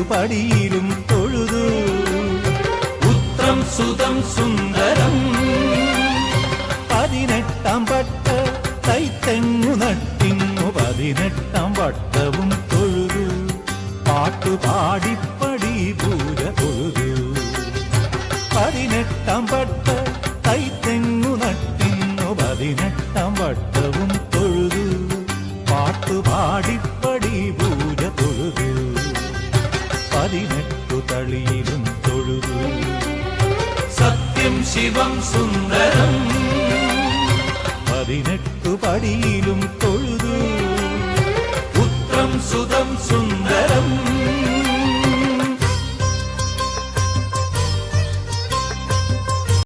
പടിയിലും തൊഴുതു ഉത്രം സുതം സുന്ദരം 18 പട്ട തൈത്തെങ്ങു നട്ടിങ്ങു 18 വട്ടവും തൊഴുതു പാട്ടുപാടിപ്പടി പൂജ തൊഴുതു 18 പട്ട തൈത്തെങ്ങു നട്ടിങ്ങു 18 വട്ടവും തൊഴുതു പാട്ടുപാടിപ്പടി പൂജ തൊഴുതു 18 തളിയിലും തൊഴുതു സത്യം ശിവം സുന്ദരം 18 പടിയിലും തൊഴുതു ഉത്രം സുതം സുന്ദരം